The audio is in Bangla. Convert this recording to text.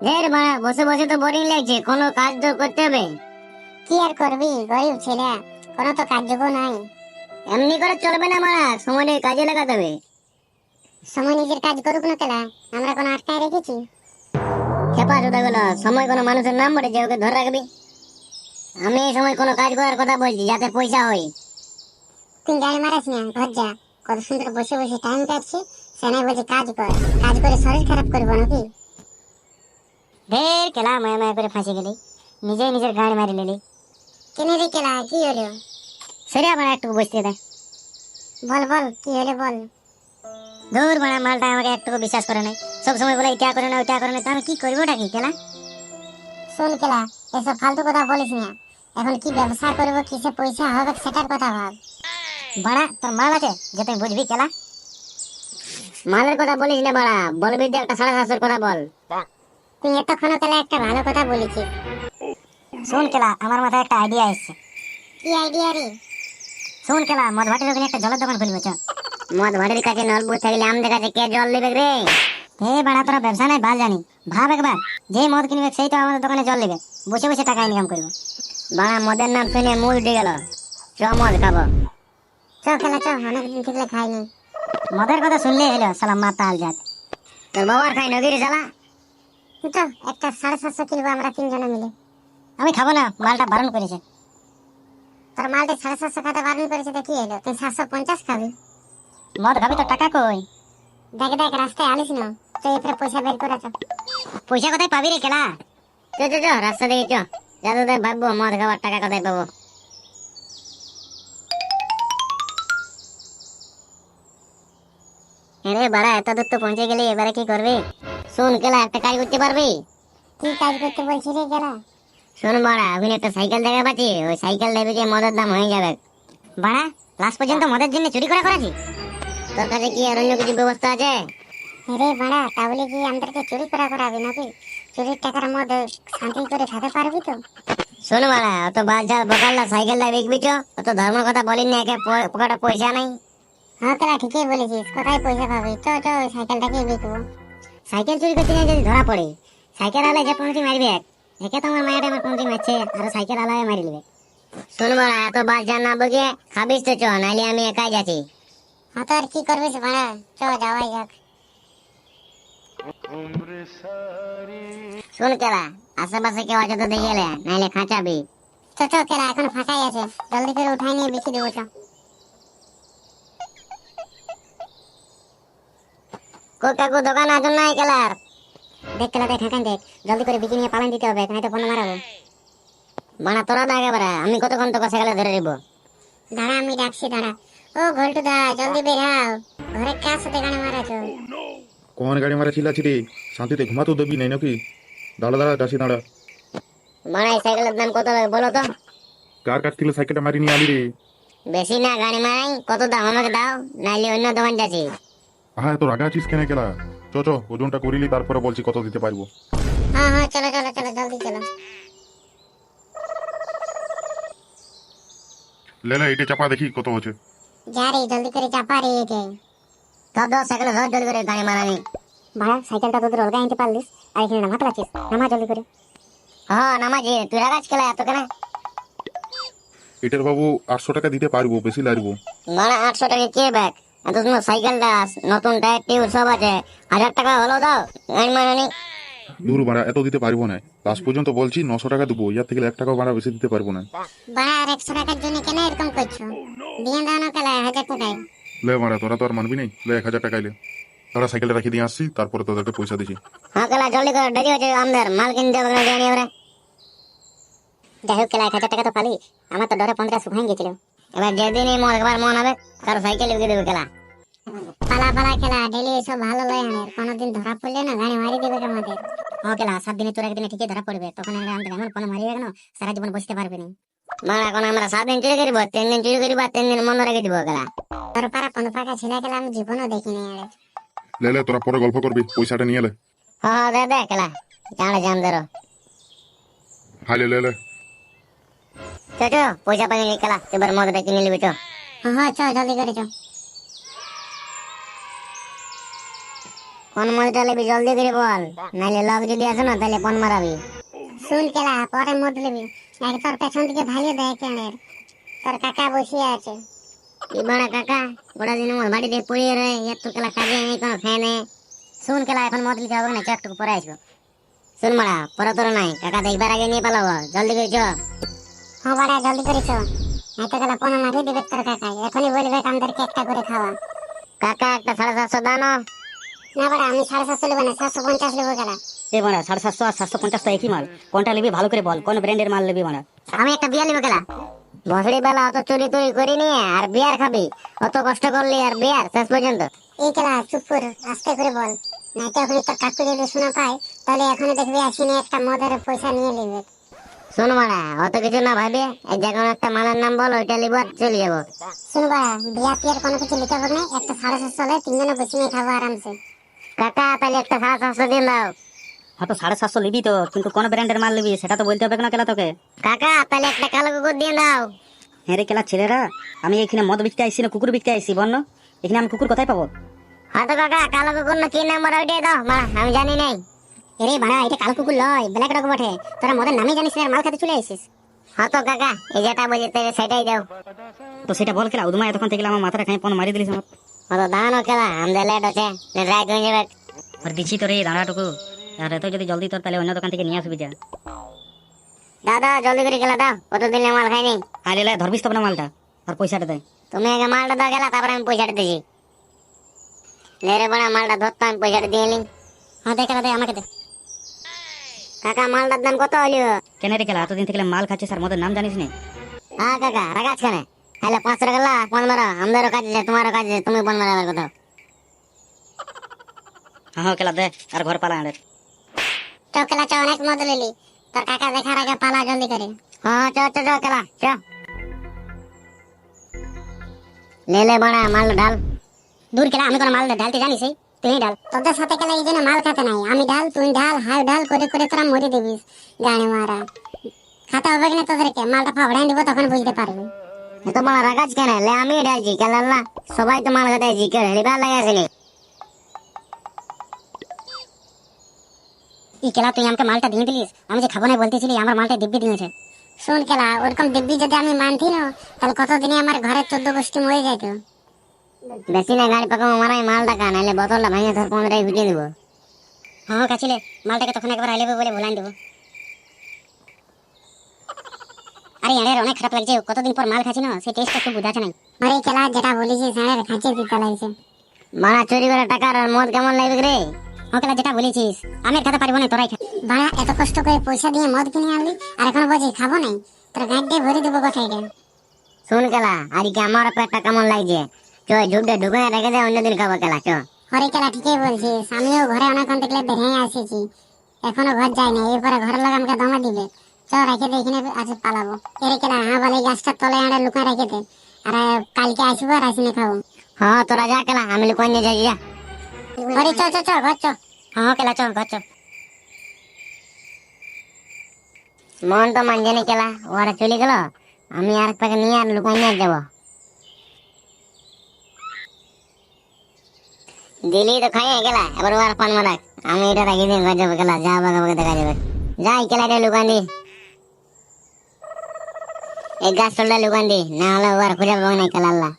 ঢের মারা বসে বসে তো বোরিং লাগছে, কোনো কাজ তো করতে হবে। কি আর করবি, গরিব ছেলে, কোনো তো কাজযোগ্য নাই। এমনি করে চলবে না মারা, সময় কাজে লাগাতে হবে। সময় নিজের কাজ করুক না কেলা, আমরা কোনো আটকায় রেখেছি? খেপা জোদা গুলো, সময় কোনো মানুষের নাম বটে যে ওকে ধরে রাখবি? আমি এই সময় কোনো কাজ করার কথা বলছি যাতে পয়সা হয়। তুই গাড়ি মারাস না, ঘর যা। কত সুন্দর বসে বসে টাইম কাটছি, সে নাই বলছে কাজ কর। কাজ করে শরীর খারাপ করবো নাকি? ঢের খেলা মায়া মায়া করে ফাঁসে গেলি, নিজেই নিজের গাড়ি মারি লিলি। কেনে রে কেলা, কি হলো? সরে আমার একটু বসতে দে। বল বল, কি হলো বল। দূর মারা, মালটা আমাকে একটু বিশ্বাস করে নাই, সব সময় বলে এটা করে না ওইটা করে না, তো আমি কি করবো ওটা কি খেলা? শোন কেলা, এসব ফালতু কথা বলিস না। এখন কি ব্যবসা করবো, কিসে পয়সা হবে সেটার কথা ভাব। বাড়া তোর মাল আছে যে তুই বুঝবি খেলা? মালের কথা বলিস না বাড়া, বলবি যে একটা 750 কথা বল। তুই এতক্ষণ কেলা একটা ভালো কথা বলেছিস। শোন খেলা, আমার মাথায় একটা আইডিয়া এসছে। কি আইডিয়া রে? শোন খেলা, মদ ভাটির ওখানে একটা জলের দোকান খুলবো চ। মদ ভাটির কাছে নলপুর থাকলে আমাদের কাছে কে জল নেবে রে? হে বাড়া, তোরা ব্যবসা নাই ভাল জানি, ভাব একবার, যে মদ কিনবে সেই তো আমাদের দোকানে জল নেবে, বসে বসে টাকা ইনকাম করবো। বাড়া মদের নাম শুনে মুখ উঠে গেল, চ মদ খাবো। চ খেলা চ, অনেকদিন থেকে খাইনি। মদের কথা শুনলে হলো সালা মাতাল জাত। তোর বাবার খাই নগির শালা। তো একটা 750 কিনবো আমরা তিনজনে মিলে। আমি খাবো না, মালটা বারণ করেছে। তোর মালটা 750 খাতে বারণ করেছে তো কি হলো, তুই 750 খাবি? মদ খাবি তো টাকা কই? দেখ দেখ, রাস্তায় আলিস না, তুই এরপরে পয়সা বের করে চ। পয়সা কোথায় পাবি রে খেলা? চ চ চ, রাস্তা দিয়ে চ, যাতে ভাববো মদ খাবার টাকা কোথায় পাবো। আরে বাড়া, এত দূর তো পৌঁছে গেলি, এবারে কি করবি? শোন কেলা, একটা কাজ করতে পারবি? কি কাজ করতে বলছি রে গেলা? শোন বাড়া, ওখানে একটা সাইকেল দেখা পাচ্ছি, ওই সাইকেল দেখবি যে মদের দাম হয়ে যাবে। বাড়া, লাস্ট পর্যন্ত মদের জন্য চুরি করেছি। তোর কাছে কি আর অন্য কিছু ব্যবস্থা আছে? রে বাড়া, তাহলে কি আমাদেরকে চুরি করাবি নাকি? চুরির টাকার মধ্যে শান্তি করে খেতে পারবি তো? শোন বাড়া, অত বাজার বকাল্লা সাইকেলটা বিকবি চ, অত ধর্ম কথা বলিস না, একে পকেটে পয়সা নাই। হ্যাঁ তোরা ঠিকই বলেছিস, কোথায় পয়সা পাবি? চ চ, ওই সাইকেলটাকে বিকবো। সাইকেল চুরি করতে গিয়ে যদি ধরা পড়ে, সাইকেল আলায় যে পৌঁছি মারবে, একে তো আমার মায়ের আমার পৌঁছি মারছে, আরো সাইকেল আলায় মারি নেবে। শোন বাড়া, এত বাজার না বকে খাবিস তো চ, নাইলে আমি একাই যাচ্ছি। হ্যাঁ তো আর কি করবিস বাড়া, চ যাওয়াই যাক। শোন কেলা, আশেপাশে কেউ আছে তো দেখে এলে, নাইলে খাঁচাবি। চ চ কেলা, এখন ফাঁকাই আছে, জলদি করে উঠাই নিয়ে বেশি দেবো চ। কাকু দোকান আছেন নাই কেলার? দেখ কেলা, দেখ এখান দেখ, জলদি করে বিকি নিয়ে পালান দিতে হবে, এখানে তো ফোন মারাবো। বানা তোরা দাগে বাড়া, আমি কতক্ষণ তোকে সেখানে ধরে নেবো। দাঁড়া আমি ডাকছি, দাঁড়া। ও ঘন্টু দা, জলদি বের হও, ঘরে কার সাথে গানে মারাছো? কোন গাড়ি মারা চিল্লাছি রে? শান্তিতে ঘুমাতেও দেবি নাই নাকি? দাঁড়া দাঁড়া, যাচ্ছি দাঁড়া। বানা এই সাইকেলের দাম কত লাগে বলো তো? কার কাছ থেকে সাইকেলটা মারি নিয়ে আলি রে? বেশি না গাড়ি মারাই, কত দাম আমাকে দাও, নাইলে অন্য দোকান যাচ্ছি। হ্যাঁ, তোর আগা আছিস কেন কেলা? চ চ, ওজনটা করিলি তারপরে বলছি কত দিতে পারবো। হ্যাঁ হ্যাঁ, চলো চলো চলো, জলদি চলো। লে এটা চাপা দেখি কত হচ্ছে। যা রে, জলদি করে চাপা রে একে। ধর ধর সাইকেল ধর, জলদি করে গাড়ি মারানি। ভাড়া সাইকেলটা তোদের অলগা আনতে পারলিস, আর এখানে নামাতে পারছিস? নামা জলদি করে। হ্যাঁ নামাজি, তুই রাগাজ খেলা এত কেন? এটার বাবু 800 টাকা দিতে পারবো, বেশি লাগবো। মানে 800 টাকা কে ব্যাগ? এত সুন্দর সাইকেলটা, নতুন টায়ার টিউব সব আছে, 1000 টাকা হলো দাও, গাড়ি মারানি। দূর ভাড়া, এত দিতে পারবো না। লাস্ট পর্যন্ত বলছি 900 টাকা দেবো, ইয়ার থেকে 1 টাকাও ভাড়া বেশি দিতে পারবো না। ভাড়া আর 100 টাকার জন্য কেন এরকম করছো? দিয়ে দাও না কেলা 1000 টাকায়। লে ভাড়া, তোরা তো আর মানবি নাই, লে 1000 টাকা এলে। তারা সাইকেলটা রাখি দিয়ে আসছি, তারপরে তোদেরকে পয়সা দিচ্ছি। হ্যাঁ কেলা, জলদি করে, দেরি হচ্ছে আমাদের, মাল কিনতে হবে, জানি আমরা। যাই হোক কেলা, 1000 টাকা তো পালি, আমার তো ডরে 15 শুকাই গেছিল। এবার যেদিন এই একবার মন হবে, তার সাইকেল বিকে দেবে কেলা। পালা পালা খেলা, ডেলি এসব ভালো লয় আনের, কোনোদিন ধরা পড়লে না গাড়ি মারি দেবে আমাদের। ও কেলা, 7 দিনে তোর একদিনে ঠিকই ধরা পড়বে, তখন আমাদের এমন কোনো মারিবে কেন, সারা জীবন বসতে পারবে না। মানে এখন আমরা 7 দিন চুরি করিব, 3 দিন চুরি করিব, 3 দিন বন্ধ রেখে দিব কেলা। তোর পাড়া কোন ফাঁকা ছেলে গেলে আমি জীবনও দেখিনি আরে। লে তোরা পরে গল্প করবি, পয়সাটা নিয়ে লে। হ্যাঁ দে কেলা, জানে জান ধরো। হাই লে। চো পয়সা পাই কেলা, এবার মদটা কিনে নিবি চো। হ্যাঁ হ্যাঁ, চল জলদি করে চল। কোন মদটা লিবি জলদি করে বল, নাইলে লক যদি আসে না তাহলে ফোন মারাবি। শুন কেলা, পরে মদ লিবি। আগে তোর পেছন থেকে ভালিয়ে দেয় কেনের। তোর কাকা বসিয়ে আছে। কি বড়া কাকা, গোটা দিন আমার বাড়িতে পড়িয়ে রয়ে, এত কেলা কাজে নেই, কোনো ফ্যানে। শুন কেলা, এখন মদ লিতে হবে না, চ একটু পরে আসবো। শুন মারা, পরে তোর নাই, কাকা দেখবার আগে নিয়ে পালাবো, জলদি করে চ। হ্যাঁ বাড়া, জলদি করিস। নাই তো গেলা পোনা মারিয়ে দিবে তোর কাকাই। এখনই বলবে আমাদেরকে একটা করে খাওয়া। কাকা একটা 750 দাও না। না বাড়া, আমি 750 নেবো না, 750 নেবো গেলা। এ মারা 750 আর 750 তো একই মাল। কোনটা নিবি ভালো করে বল, কোন ব্র্যান্ডের মাল নিবি মারা? আমি একটা বিয়ার নিবো কেলা। বছরি বেলা অত চুরি তুরি করি নিয়ে আর বিয়ার খাবি, অত কষ্ট করলি আর বিয়ার শেষ পর্যন্ত। এই কেলা চুপ কর, আস্তে করে বল। নাই তো এখন তোর কাকু যদি শোনা পায়, তাহলে এখনই দেখবি আসিনি একটা মদের পয়সা নিয়ে নিবে। শোন মারা, অত কিছু না ভাবি, এই যে কোনো একটা মালের নাম বল, ওইটা লিবো আর চলে যাবো। শুনবা, বিয়া টিয়ার কোনো কিছু লিখে হবে না। একটা 750 হলে তিনজনে বসে নিয়ে খাবো আরামসে। কাকা তাহলে একটা 750 দিন দাও। হয়তো 750 নিবি তো, কিন্তু কোন ব্র্যান্ডের মাল নিবি সেটা তো বলতে হবে না কেলা তোকে। কাকা তাহলে একটা কালো কুকুর দিয়ে দাও। হ্যাঁ রে কেলা ছেলেরা, আমি এখানে মদ বিকতে আইসি না কুকুর বিকতে আইসি বল না? এখানে আমি কুকুর কোথায় পাবো? হয়তো কাকা কালো কুকুর না কি নাম্বার ওইটাই দাও, মারা আমি জানি নাই। এরে বাড়া, এটা কালো কুকুর লয়, ব্ল্যাক ডগ বটে। তোরা মদের নামই জানিস না, আর মাল খেতে চলে আসিস। হয়তো কাকা এই যেটা বলি সেটাই দাও। তো সেটা বল কেলা, উদমা এতক্ষণ থেকে আমার মাথাটা খাই ফোন মারি দিলিস আমার। হয়তো দাও না খেলা, আমাদের লেট হচ্ছে, রাইট হয়ে যাবে। আর দিচ্ছি তোর এই দাঁড়াটুকু, আর এত যদি জলদি তোর তাহলে অন্য দোকান থেকে নিয়ে আসবি যা। দাদা জলদি করে খেলা দাও, কতদিন মাল খাইনি। আর এলে ধরবিস তো না মালটা, আর পয়সাটা দেয়। তুমি আগে মালটা দাও গেলা, তারপরে আমি পয়সাটা দিয়েছি। লেরে বড়া মালটা ধরতো, আমি পয়সাটা দিয়ে নিই। হ্যাঁ দে কেলা, দে আমাকে দে। কাকা মালটার দাম কত হলো? কেন রে কেলা, এতদিন থেকে মাল খাচ্ছিস আর মদের নাম জানিস না? হ্যাঁ কাকা রাখাস কেন? তাহলে 500 টাকা লা, ফোন মারো, আমাদেরও কাজ আছে তোমারও কাজ আছে, তুমি ফোন মারাবার কথা। হ্যাঁ কেলা দে, আর ঘর পালা আড়ে। তো কেলা চ, অনেক মদ লিলি। তোর কাকা দেখার আগে পালা জলদি করে। হ্যাঁ চ চ চ খেলা চ। লে বড়া মাল ঢাল। দূর কেলা, আমি কোনো মাল ঢালতে জানিস? তুই ঢাল। তোদের সাথে কেলা এই জন্য মাল খেতে নাই। আমি ঢাল, তুই ঢাল, হাই ঢাল করে করে তোরা মরে দিবিস। গাড়ি মারা খাতে হবে কিনা তোদেরকে? মালটা ফাবড়াই দিব, তখন বুঝতে পারবি। তো মাল রাখাস কেন? লে আমি ঢালছি খেলা, সবাই তো মাল খাইছি, কেউ হেলিবার লাগে আসেনি। ই কেলা, তুই আমাকে মালটা দিয়ে দিলিস। আমি যে খাবো না বলতেছিলি, আমার মালটা দিব্যি দিয়েছে। শোন কেলা, ওরকম দিব্যি যদি আমি মানতি না, তাহলে কতদিনে আমার ঘরে 14 গোষ্ঠী মরে যেত। বেশি না গাড়ি পাকামো মারাই মাল টাকা, নাহলে বোতলটা ভেঙে ধর 15 ফুটিয়ে দিব। হ্যাঁ কাছিলে, মালটাকে তখন একবার আইলেবে বলে ভুলান দেবো। আরে এর অনেক খারাপ লাগছে, কতদিন পর মাল খাচ্ছি না, সেই টেস্টটা একটু বুঝাচ্ছে নাই। আরে কেলা, যেটা বলেছিস এর খাচ্ছে দিতে লাগছে। মারা চুরি করে টাকার আর মদ কেমন লাগবে রে? ও কেলা, যেটা বলেছিস আমি খেতে পারবো না, তোরাই খা। বাড়া, এত কষ্ট করে পয়সা দিয়ে মদ কিনে আনলি, আর এখন বলছিস খাবো নাই? তোর গাঁট দিয়ে ভরে দেবো কোথায় রে। শুন খেলা, আর কি আমার পেটটা কেমন লাগছে, চ ঝুঁকটা ঢুকে রেখে দে, অন্যদিন খাবো খেলা চ। হরে কেলা, ঠিকই বলছিস। আমিও ঘরে অনেকক্ষণ থেকে বেরিয়ে আসেছি, এখনো ঘর যাইনি। এরপরে ঘরের লোক আমাকে দমা দিবে। চ রেখে দে, এখানে আছে পালাবো। এরে কেলা, হ্যাঁ বলে গাছটার তলে আড়ে লুকা রেখে দে, আর কালকে আসবো আর আসিনে খাবো। হ্যাঁ তোরা যা খেলা, আমি লুকান নিয়ে যাই যা। হরে চ চ চ, ঘর চ। হ্যাঁ কেলা, চ ঘর চ। মন তো মানজেনি খেলা, ওরা চলে গেল, আমি আর পাকে নিয়ে আর লুকান নিয়ে যাবো। দিলি তো খাইয়ে গেলা, এবার ওর পান মারাক, আমি এটা রাখি দিয়ে ঘর যাবো খেলা, যা বাগে বাগে দেখা যাবে। যাই খেলাটা লুকান দি, এই গাছ তলটা লুকান দি, না হলে ওর খুঁজে পাবো না খেলা আল্লাহ।